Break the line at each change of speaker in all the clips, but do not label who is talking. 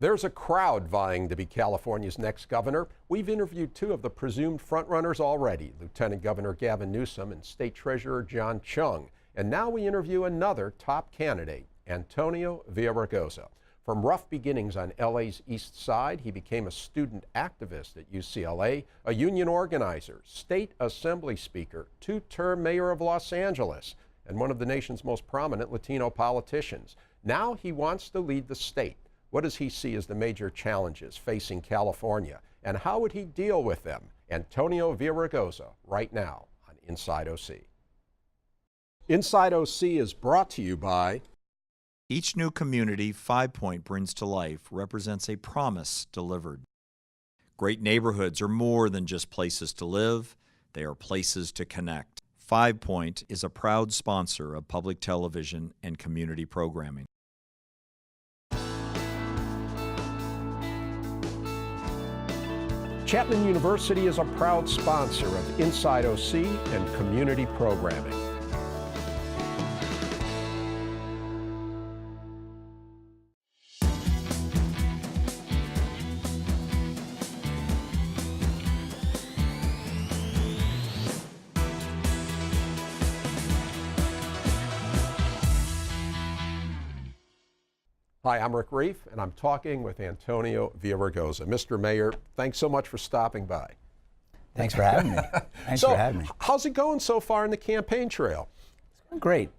There's a crowd vying to be California's next governor. We've interviewed two of the presumed frontrunners already, Lieutenant Governor Gavin Newsom and State Treasurer John Chung. And now we interview another top candidate, Antonio Villaraigosa. From rough beginnings on LA's East Side, he became a student activist at UCLA, a union organizer, state assembly speaker, two-term mayor of Los Angeles, and one of the nation's most prominent Latino politicians. Now he wants to lead the state. What does he see as the major challenges facing California, and how would he deal with them? Antonio Villaraigosa, right now on Inside OC. Inside OC is brought to you by...
Each new community 5 Point brings to life represents a promise delivered. Great neighborhoods are more than just places to live, they are places to connect. 5 Point is a proud sponsor of public television and community programming.
Chapman University is a proud sponsor of Inside OC and community programming. Hi, I'm Rick Reiff, and I'm talking with Antonio Villaraigosa. Mr. Mayor, thanks so much for stopping by.
Thanks for having me. Thanks for having me.
How's it going so far in the campaign trail?
It's going great.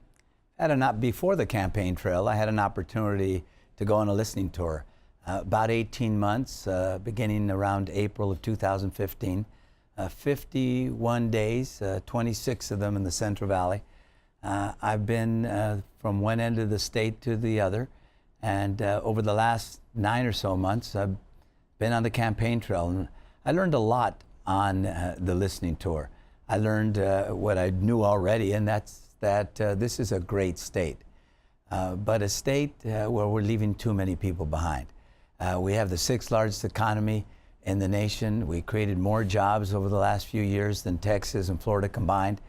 Before the campaign trail, I had an opportunity to go on a listening tour. About 18 months, beginning around April of 2015. 51 days, 26 of them in the Central Valley. I've been from one end of the state to the other. And over the last 9 or so months, I've been on the campaign trail. And I learned a lot on the listening tour. I learned what I knew already, and that's that this is a great state. But a state where we're leaving too many people behind. We have the 6th largest economy in the nation. We created more jobs over the last few years than Texas and Florida combined.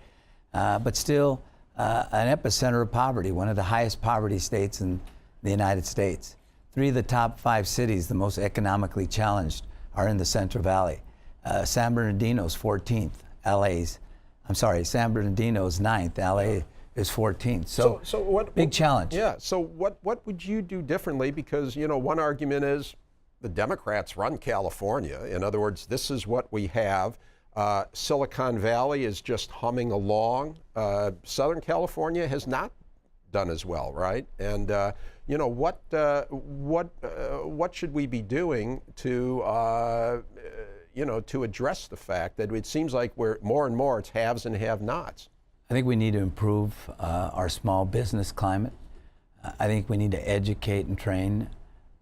But still an epicenter of poverty, one of the highest poverty states in the United States. 3 of the top 5 cities, the most economically challenged, are in the Central Valley. San Bernardino's 14th, San Bernardino's 9th, LA is 14th. So what, big challenge.
Yeah, so what would you do differently? Because, you know, one argument is the Democrats run California. In other words, this is what we have. Silicon Valley is just humming along. Southern California has not done as well, right? And you know, what should we be doing to you know, to address the fact that it seems like we're more and more it's haves and have-nots?
I think we need to improve our small business climate. I think we need to educate and train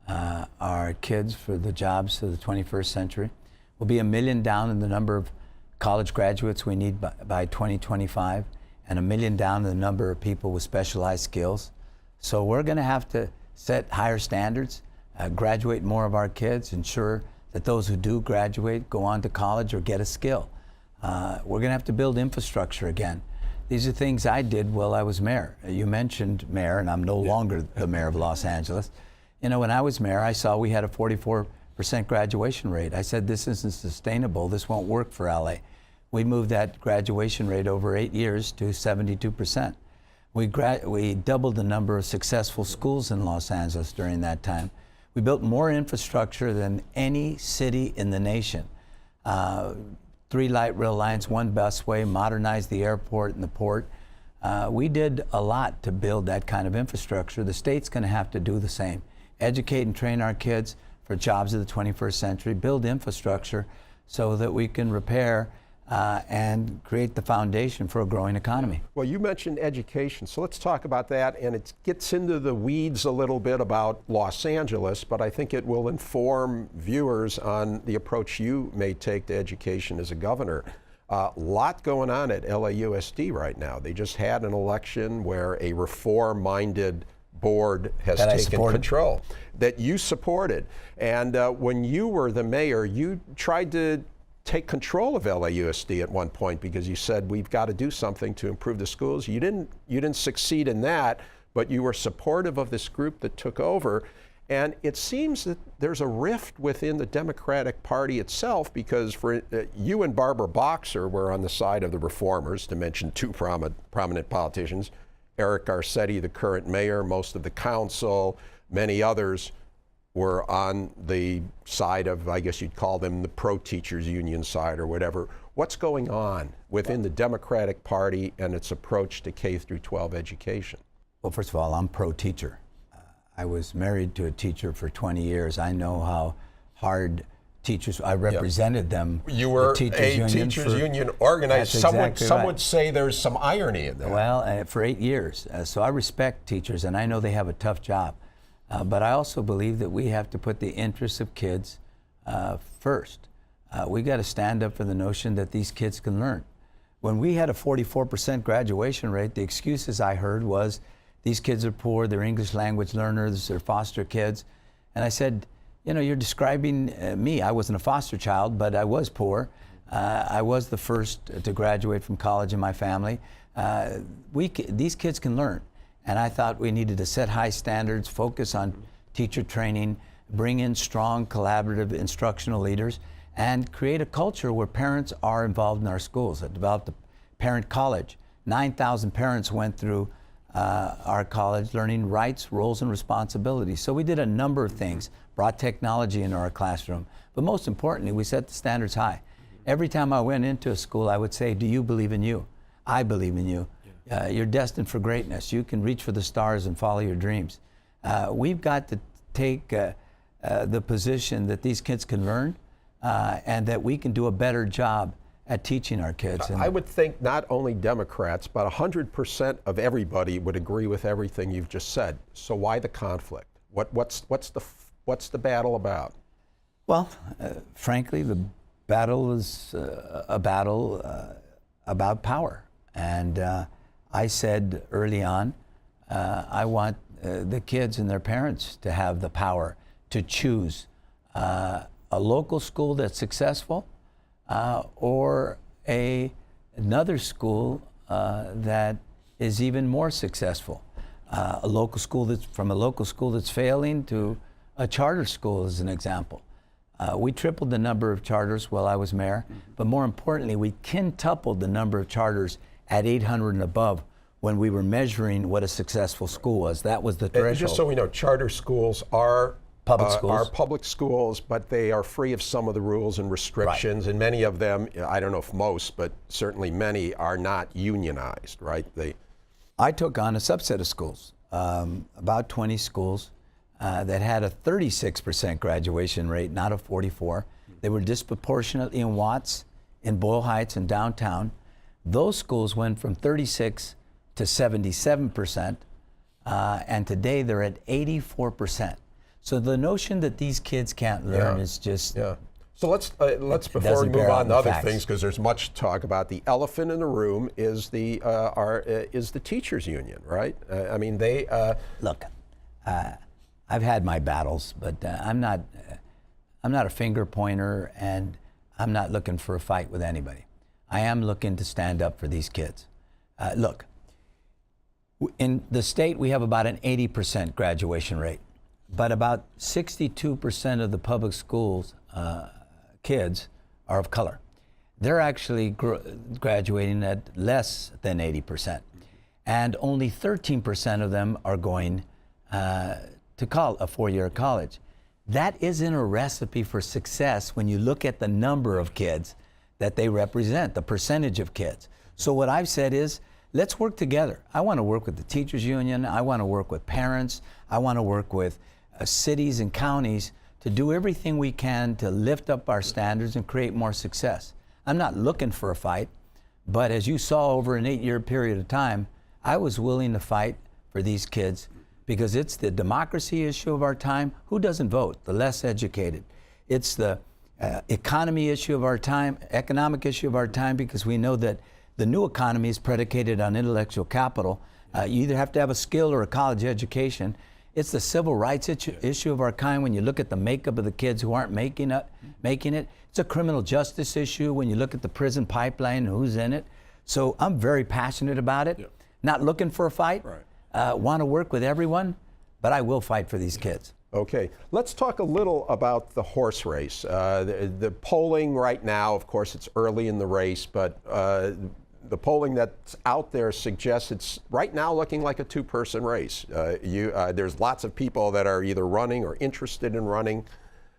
our kids for the jobs of the 21st century. We'll be 1 million down in the number of college graduates we need by 2025. And 1 million down in the number of people with specialized skills. So we're going to have to set higher standards, graduate more of our kids, ensure that those who do graduate go on to college or get a skill. We're going to have to build infrastructure again. These are things I did while I was mayor. You mentioned mayor, and I'm no longer the mayor of Los Angeles. You know, when I was mayor, I saw we had a 44% graduation rate. I said, this isn't sustainable. This won't work for LA. We moved that graduation rate over 8 years to 72%. We doubled the number of successful schools in Los Angeles during that time. We built more infrastructure than any city in the nation. 3 light rail lines, 1 busway, modernized the airport and the port. We did a lot to build that kind of infrastructure. The state's going to have to do the same. Educate and train our kids for jobs of the 21st century, build infrastructure so that we can repair and create the foundation for a growing economy.
Well, you mentioned education, so let's talk about that. And it gets into the weeds a little bit about Los Angeles, but I think it will inform viewers on the approach you may take to education as a governor. A lot going on at LAUSD right now. They just had an election where a reform-minded board has taken control that you supported. And when you were the mayor, you tried to take control of LAUSD at one point because you said we've got to do something to improve the schools. You didn't succeed in that, but you were supportive of this group that took over. And it seems that there's a rift within the Democratic Party itself, because for you and Barbara Boxer were on the side of the reformers, to mention two prominent politicians. Eric Garcetti, the current mayor, most of the council, many others were on the side of, I guess you'd call them the pro-teachers union side or whatever. What's going on within the Democratic Party and its approach to K through 12 education?
Well, first of all, I'm pro-teacher. I was married to a teacher for 20 years. I know how hard teachers, I represented them.
You were
the
a teachers union organizer. Some would say there's some irony in that.
Well, for 8 years. So I respect teachers, and I know they have a tough job. But I also believe that we have to put the interests of kids first. We got to stand up for the notion that these kids can learn. When we had a 44% graduation rate, the excuses I heard was, these kids are poor, they're English language learners, they're foster kids. And I said, you know, you're describing me. I wasn't a foster child, but I was poor. I was the first to graduate from college in my family. These kids can learn. And I thought we needed to set high standards, focus on teacher training, bring in strong collaborative instructional leaders, and create a culture where parents are involved in our schools. I developed a parent college. 9,000 parents went through our college learning rights, roles, and responsibilities. So we did a number of things, brought technology into our classroom, but most importantly, we set the standards high. Every time I went into a school, I would say, do you believe in you? I believe in you. You're destined for greatness. You can reach for the stars and follow your dreams. We've got to take the position that these kids can learn and that we can do a better job at teaching our kids.
I would think not only Democrats, but 100% of everybody would agree with everything you've just said. So why the conflict? What's the battle about?
Well, frankly, the battle is a battle about power. And I said early on, I want the kids and their parents to have the power to choose a local school that's successful, or another school that is even more successful. A local school that's failing to a charter school is an example. We tripled the number of charters while I was mayor, but more importantly, we quintupled the number of charters at 800 and above when we were measuring what a successful school was. That was the threshold.
Just so we know, charter schools are
public
schools, but they are free of some of the rules and restrictions, and many of them, I don't know if most, but certainly many are not unionized, right?
I took on a subset of schools, about 20 schools that had a 36% graduation rate, not a 44. They were disproportionately in Watts, in Boyle Heights, and downtown. Those schools went from 36 to 77%, and today they're at 84%. So the notion that these kids can't learn is just...
Yeah. So let's before we move on to other things, because there's much to talk about, the elephant in the room is the teachers union, right? I mean, they...
Look, I've had my battles, but I'm not a finger pointer, and I'm not looking for a fight with anybody. I am looking to stand up for these kids. Look, in the state, we have about an 80% graduation rate, but about 62% of the public schools kids are of color. They're actually graduating at less than 80%, and only 13% of them are going to a four-year college. That isn't a recipe for success when you look at the number of kids that they represent, the percentage of kids. So what I've said is, let's work together. I want to work with the teachers union. I want to work with parents. I want to work with cities and counties to do everything we can to lift up our standards and create more success. I'm not looking for a fight, but as you saw over an 8-year period of time, I was willing to fight for these kids because it's the democracy issue of our time. Who doesn't vote? The less educated. It's the economy issue of our time, economic issue of our time, because we know that the new economy is predicated on intellectual capital. You either have to have a skill or a college education. It's the civil rights issue of our kind when you look at the makeup of the kids who aren't making it. It's a criminal justice issue when you look at the prison pipeline and who's in it. So I'm very passionate about it. Not looking for a fight. Want to work with everyone, but I will fight for these kids.
Okay, let's talk a little about the horse race. The polling right now, of course, it's early in the race, but the polling that's out there suggests it's right now looking like a two-person race. There's lots of people that are either running or interested in running.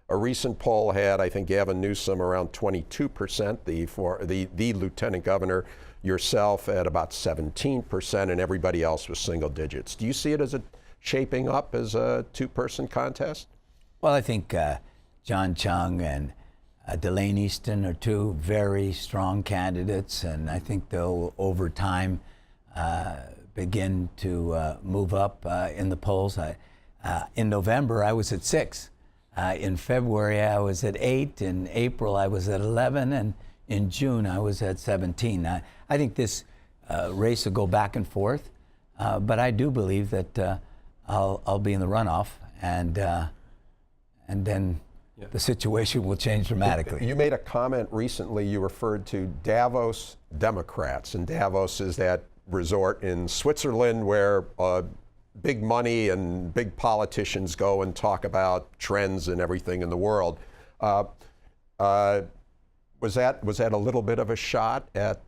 A recent poll had, I think, Gavin Newsom around 22%, the lieutenant governor, yourself at about 17%, and everybody else was single digits. Do you see it as shaping up as a two-person contest?
Well, I think John Chung and Delane Easton are two very strong candidates, and I think they'll, over time, begin to move up in the polls. In November, I was at 6. In February, I was at 8. In April, I was at 11. And in June, I was at 17. I think this race will go back and forth, but I do believe that I'll be in the runoff, and then the situation will change dramatically.
You made a comment recently, you referred to Davos Democrats, and Davos is that resort in Switzerland where big money and big politicians go and talk about trends and everything in the world. Was that a little bit of a shot at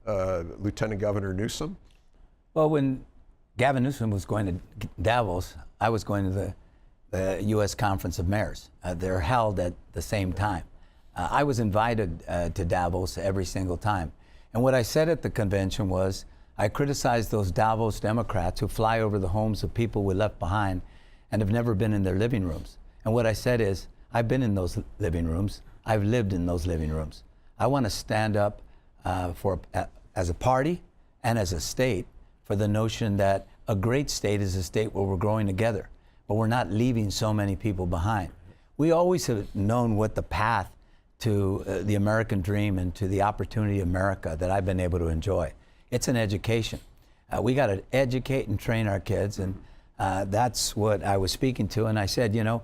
Lieutenant Governor Newsom?
Well, when Gavin Newsom was going to Davos, I was going to the U.S. Conference of Mayors. They're held at the same time. I was invited to Davos every single time. And what I said at the convention was, I criticized those Davos Democrats who fly over the homes of people we left behind and have never been in their living rooms. And what I said is, I've been in those living rooms. I've lived in those living rooms. I want to stand up as a party and as a state for the notion that a great state is a state where we're growing together, but we're not leaving so many people behind. We always have known what the path to the American dream and to the opportunity of America that I've been able to enjoy. It's an education. We got to educate and train our kids, and that's what I was speaking to. And I said, you know,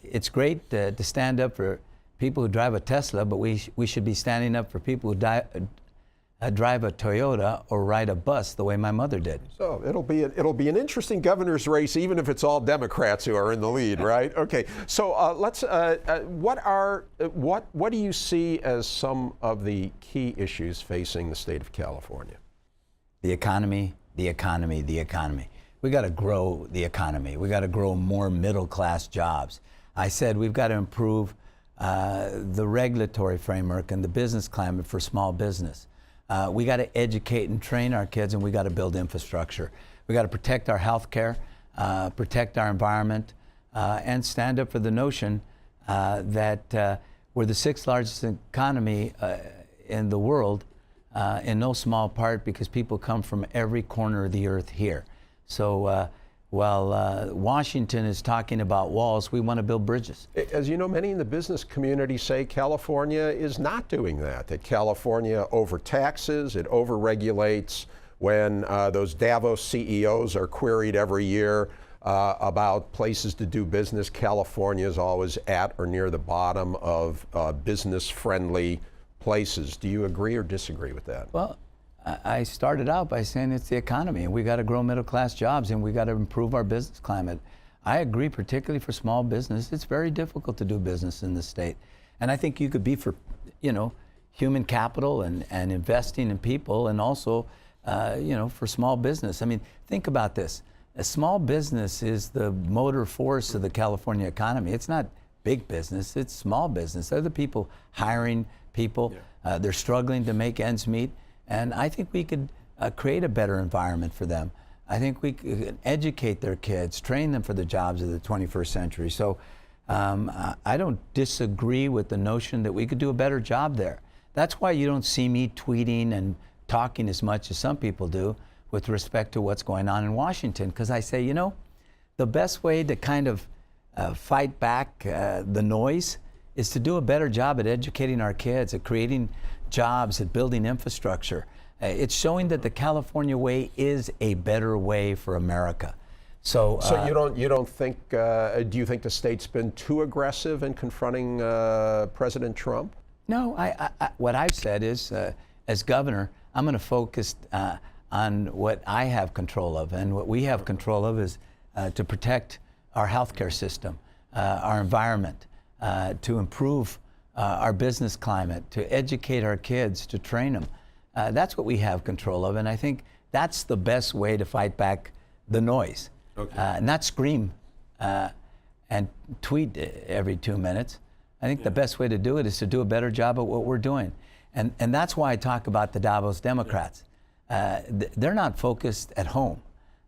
it's great to stand up for people who drive a Tesla, but we should be standing up for people who drive a Toyota or ride a bus the way my mother did.
So it'll be an interesting governor's race, even if it's all Democrats who are in the lead, right? Okay. So what do you see as some of the key issues facing the state of California?
The economy, the economy, the economy. We got to grow the economy. We got to grow more middle-class jobs. I said we've got to improve the regulatory framework and the business climate for small business. We got to educate and train our kids, and we got to build infrastructure. We got to protect our health care, protect our environment, and stand up for the notion that we're the 6th largest economy in the world, in no small part because people come from every corner of the earth here. So while Washington is talking about walls, we want to build bridges.
As you know, many in the business community say California is not doing that California overtaxes, it overregulates. When those Davos CEOs are queried every year about places to do business, California is always at or near the bottom of business-friendly places. Do you agree or disagree with that?
Well, I started out by saying it's the economy, and we got to grow middle-class jobs, and we got to improve our business climate. I agree, particularly for small business. It's very difficult to do business in this state, and I think you could be for, you know, human capital and investing in people, and also, you know, for small business. I mean, think about this: a small business is the motor force of the California economy. It's not big business; it's small business. They're the people hiring people. Yeah. They're struggling to make ends meet. And I think we could create a better environment for them. I think we could educate their kids, train them for the jobs of the 21st century. So I don't disagree with the notion that we could do a better job there. That's why you don't see me tweeting and talking as much as some people do with respect to what's going on in Washington, because I say, you know, the best way to kind of fight back the noise is to do a better job at educating our kids, at creating jobs, at building infrastructure. It's showing that the California way is a better way for America. So
you don't think? Do you think the state's been too aggressive in confronting President Trump?
No. What I've said is, as governor, I'm going to focus on what I have control of, and what we have control of is to protect our healthcare system, our environment, to improve our business climate, to educate our kids, to train them. That's what we have control of, and I think that's the best way to fight back the noise.
Okay.
Not scream and tweet every 2 minutes. I think the best way to do it is to do a better job at what we're doing. And that's why I talk about the Davos Democrats. They're not focused at home.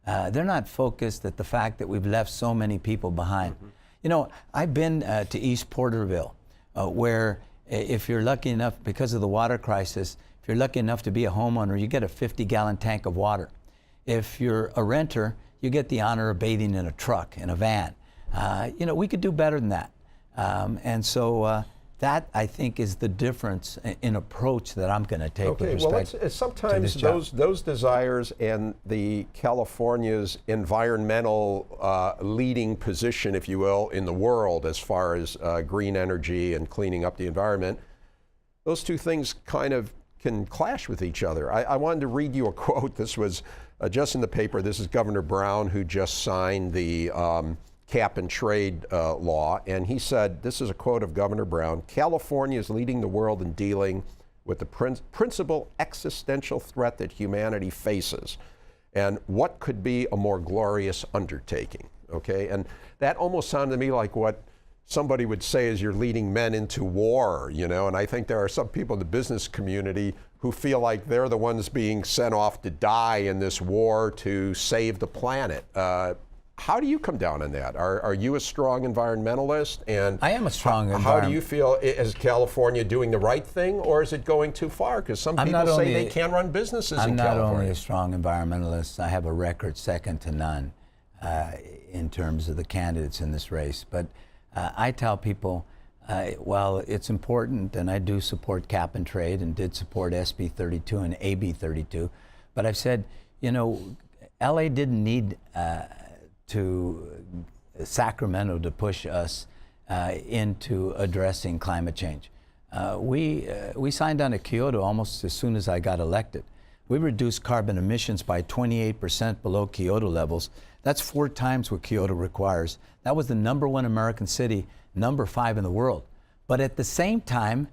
They're not focused at the fact that we've left so many people behind. Mm-hmm. You know, I've been to East Porterville, where if you're lucky enough, because of the water crisis, if you're lucky enough to be a homeowner, you get a 50-gallon tank of water. If you're a renter, you get the honor of bathing in a truck, in a van. You know, we could do better than that. And so that, I think, is the difference in approach that I'm going to take with respect
well, sometimes
to this job.
those desires and the California's environmental leading position, if you will, in the world as far as green energy and cleaning up the environment, those two things kind of can clash with each other. I wanted to read you a quote. This was just in the paper. This is Governor Brown, who just signed the cap and trade law, and he said, this is a quote of Governor Brown, "California is leading the world in dealing with the principal existential threat that humanity faces. And what could be a more glorious undertaking?" Okay, and that almost sounded to me like what somebody would say is you're leading men into war, you know, and I think there are some people in the business community who feel like they're the ones being sent off to die in this war to save the planet. How do you come down on that? Are you a strong environmentalist? And
I am a strong environmentalist.
How do you feel? Is California doing the right thing, or is it going too far? Because some people say they can't run businesses in California.
I'm not only a strong environmentalist, I have a record second to none in terms of the candidates in this race. But I tell people, while it's important, and I do support cap and trade and did support SB 32 and AB 32, but I've said, you know, LA didn't need to Sacramento to push us into addressing climate change. We signed on to Kyoto almost as soon as I got elected. We reduced carbon emissions by 28% below Kyoto levels. That's 4 times what Kyoto requires. That was the #1 American city, #5 in the world. But at the same time,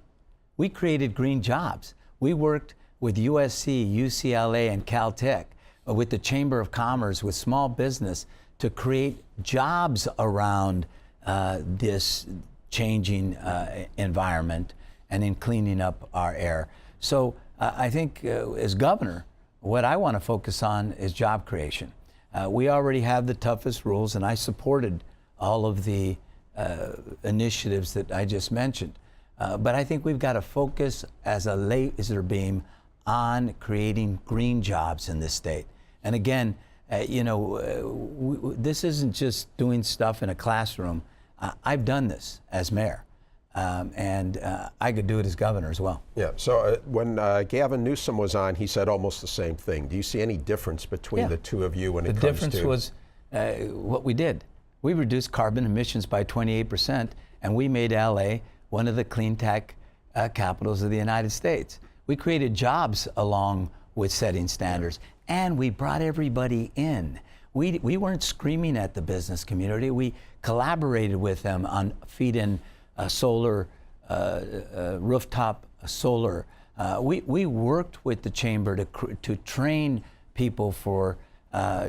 we created green jobs. We worked with USC, UCLA, and Caltech, with the Chamber of Commerce, with small business, to create jobs around this changing environment and in cleaning up our air. So I think as governor, what I want to focus on is job creation. We already have the toughest rules, and I supported all of the initiatives that I just mentioned. But I think we've got to focus as a laser beam on creating green jobs in this state. And again, you know, this isn't just doing stuff in a classroom. I've done this as mayor, and I could do it as governor as well.
Yeah, so when Gavin Newsom was on, he said almost the same thing. Do you see any difference between the two of you when it comes to?
The difference was what we did. We reduced carbon emissions by 28%, and we made LA one of the clean tech capitals of the United States. We created jobs along with setting standards. And we brought everybody in. We weren't screaming at the business community. We collaborated with them on feed-in solar, rooftop solar. We worked with the chamber to train people for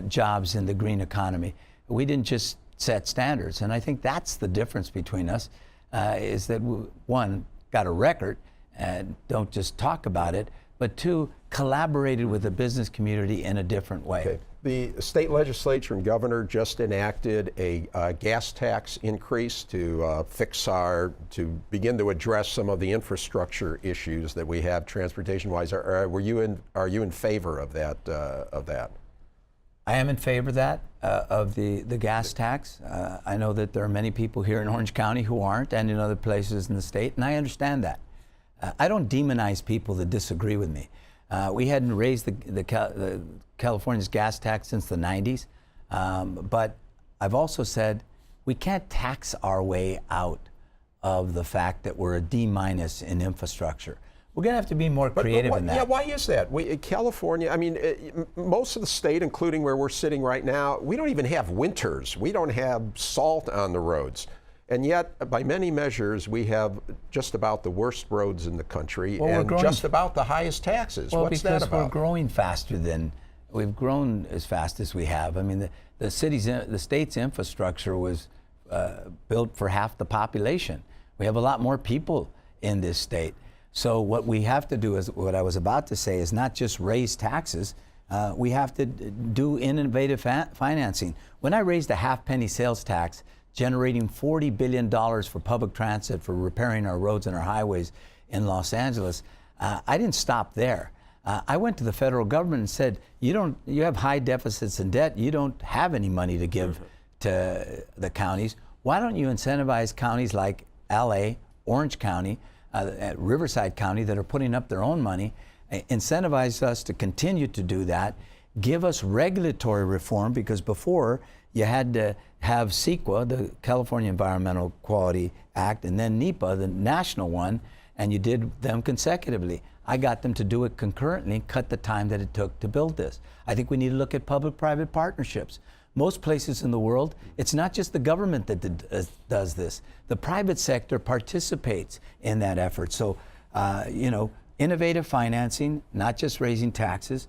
jobs in the green economy. We didn't just set standards. And I think that's the difference between us, is that one, got a record and don't just talk about it, but 2, collaborated with the business community in a different way.
Okay. The state legislature and governor just enacted a gas tax increase to begin to address some of the infrastructure issues that we have transportation-wise. Are you in favor of that?
I am in favor of that, of the gas tax. I know that there are many people here in Orange County who aren't, and in other places in the state, and I understand that. I don't demonize people that disagree with me. We hadn't raised the California's gas tax since the 90s, but I've also said we can't tax our way out of the fact that we're a D- in infrastructure. We're going to have to be more creative in that.
Yeah, why is that? California, I mean, most of the state, including where we're sitting right now, we don't even have winters. We don't have salt on the roads. And yet, by many measures, we have just about the worst roads in the country and just about the highest taxes.
Well,
What's that about?
because we're growing faster than we've grown as fast as we have. I mean, the state's infrastructure was built for half the population. We have a lot more people in this state. So what we have to do is, what I was about to say, is not just raise taxes. We have to do innovative financing. When I raised a half-penny sales tax, generating $40 billion for public transit, for repairing our roads and our highways in Los Angeles, I didn't stop there. I went to the federal government and said, you have high deficits and debt. You don't have any money to give to the counties. Why don't you incentivize counties like LA, Orange County, at Riverside County, that are putting up their own money, incentivize us to continue to do that, give us regulatory reform, because before you had to have CEQA, the California Environmental Quality Act, and then NEPA, the national one, and you did them consecutively. I got them to do it concurrently, cut the time that it took to build this. I think we need to look at public-private partnerships. Most places in the world, it's not just the government that does this. The private sector participates in that effort. So, innovative financing, not just raising taxes,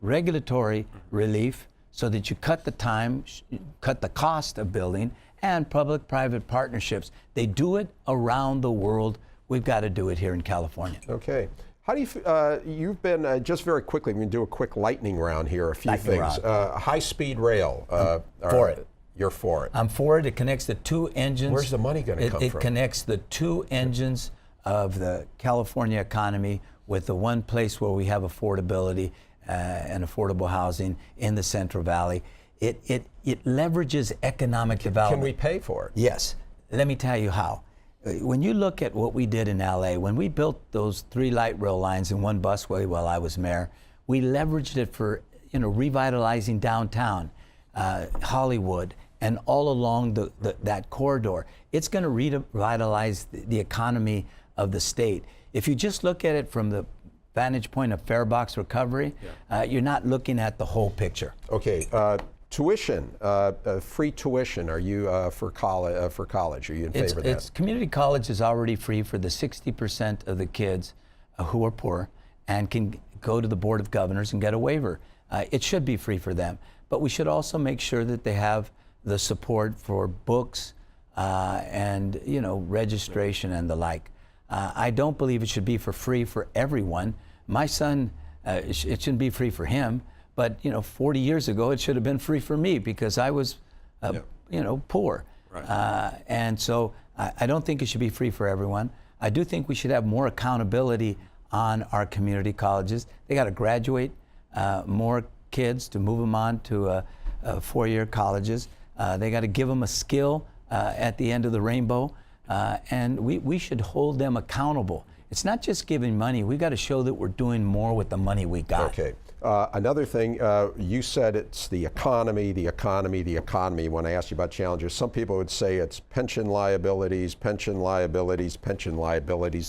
regulatory relief so that you cut the time, cut the cost of building, and public-private partnerships. They do it around the world. We've got to do it here in California.
Okay. How do you, you've been, just very quickly, we can do a quick lightning round here, a few things. High-speed rail.
For it.
You're for it.
I'm for it. It connects the two engines.
Where's the money going to come from?
It connects the two engines of the California economy with the one place where we have affordability and affordable housing in the Central Valley. It leverages economic development.
Can we pay for it?
Yes. Let me tell you how. When you look at what we did in LA, when we built those 3 light rail lines and 1 busway while I was mayor, we leveraged it for revitalizing downtown, Hollywood, and all along that corridor. It's going to revitalize the economy of the state. If you just look at it from the vantage point of fare box recovery, you're not looking at the whole picture.
Okay. Tuition, free tuition. Are you for college? Are you in favor of that?
Community college is already free for the 60% of the kids who are poor and can go to the Board of Governors and get a waiver. It should be free for them, but we should also make sure that they have the support for books and registration and the like. I don't believe it should be for free for everyone. My son, it shouldn't be free for him. But 40 years ago, it should have been free for me because I was, poor. Right. And so I don't think it should be free for everyone. I do think we should have more accountability on our community colleges. They got to graduate more kids to move them on to 4-year colleges. They got to give them a skill at the end of the rainbow, and we should hold them accountable. It's not just giving money. We got to show that we're doing more with the money we got.
Okay. Another thing, you said it's the economy. When I asked you about challenges, some people would say it's pension liabilities. The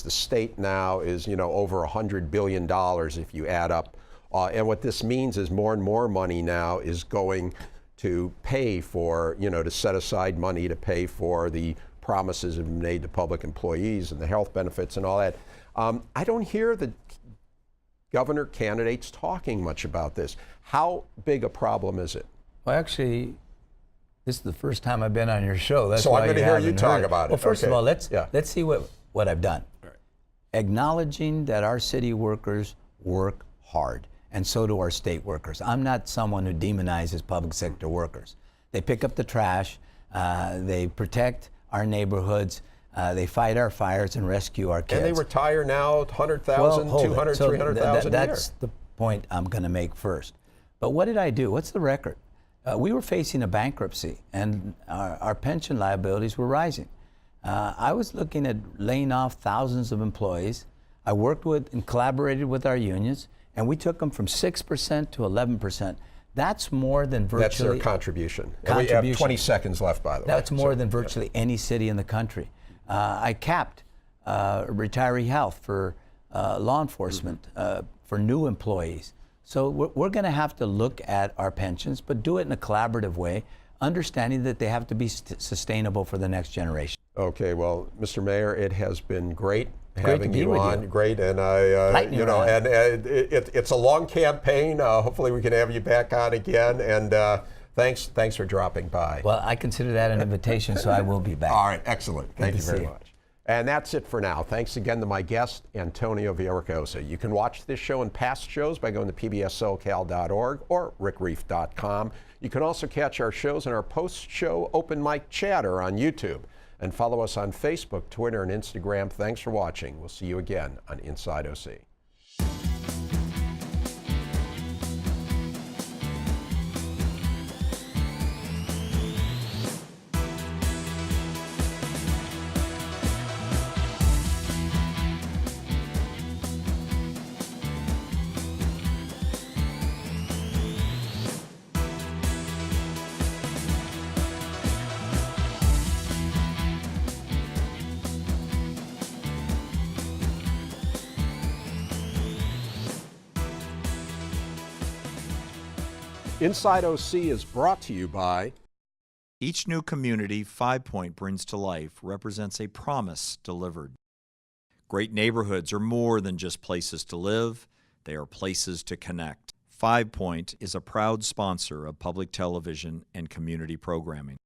state now is, over $100 billion if you add up. And what this means is more and more money now is going to pay for, to set aside money to pay for the promises that have been made to public employees and the health benefits and all that. I don't hear the governor candidates talking much about this. How big a problem is it?
Well, actually, this is the first time I've been on your show. That's
so
why
I'm going to hear you talk about it.
Well, first of all, let's see what I've done.
All right.
Acknowledging that our city workers work hard, and so do our state workers. I'm not someone who demonizes public sector workers. They pick up the trash, they protect our neighborhoods, they fight our fires and rescue our kids.
And they retire now 100,000, 200, 300,000 a year.
That's the point I'm going to make first. But what did I do? What's the record? We were facing a bankruptcy, and our pension liabilities were rising. I was looking at laying off thousands of employees. I worked with and collaborated with our unions, and we took them from 6% to 11%. That's more than virtually...
That's their contribution. And we have 20 seconds left, by the way.
That's more than virtually any city in the country. I capped retiree health, for law enforcement, for new employees. So we're going to have to look at our pensions, but do it in a collaborative way, understanding that they have to be sustainable for the next generation.
Okay, well, Mr. Mayor, it has been great having you on. Great, and it's a long campaign. Hopefully, we can have you back on again. And thanks for dropping by.
Well, I consider that an invitation, so I will be back.
All right, excellent. Thank you very much. And that's it for now. Thanks again to my guest, Antonio Villaraigosa. You can watch this show and past shows by going to pbssocal.org or rickreiff.com. You can also catch our shows in our post-show open mic chatter on YouTube. And follow us on Facebook, Twitter, and Instagram. Thanks for watching. We'll see you again on Inside OC. Inside OC is brought to you by...
Each new community 5 Point brings to life represents a promise delivered. Great neighborhoods are more than just places to live, they are places to connect. 5 Point is a proud sponsor of public television and community programming.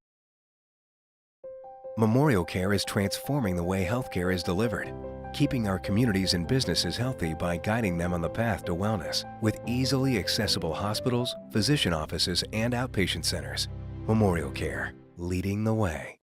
Memorial Care is transforming the way healthcare is delivered, keeping our communities and businesses healthy by guiding them on the path to wellness with easily accessible hospitals, physician offices, and outpatient centers. Memorial Care, leading the way.